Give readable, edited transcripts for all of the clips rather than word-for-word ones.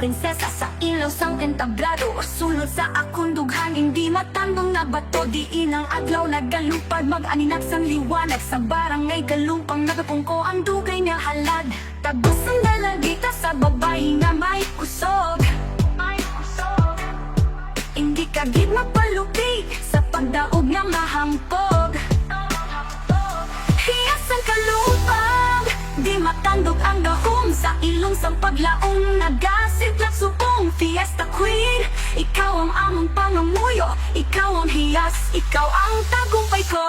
prinsesa sa ilaw sang entablado. Sunod sa akong dughan, hindi matandong na bato. Di inang adlaw nagalupad, mag-aninag sang liwanag. Sa barangay galumpang nagapungko ang dugay niya halad. Tagos ang dalagita sa babae nga may kusog. Hindi ka gid mapalupi sa pagdaog nga mahampog. Hiyas ang kalupang, di matandog ang gahom. Sa ilong sang paglaong nagasidlak subong. Fiesta Queen, ikaw ang among pangamuyo. Ikaw ang hiyas, ikaw ang tagumpay ko.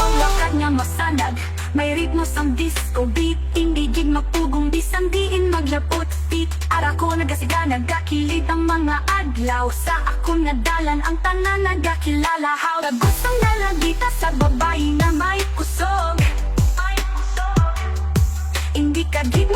Ang lakad niya masanag, may ritmo sang disco beat. Hindi gid mapugong bisan diin maglapot beat. Ara ko nagasiga, nagakilit ang mga adlaw. Sa akong nadalan ang tanan nagakilala. How tagos ang dalagita sa babae na may kusog. Hindi ka gid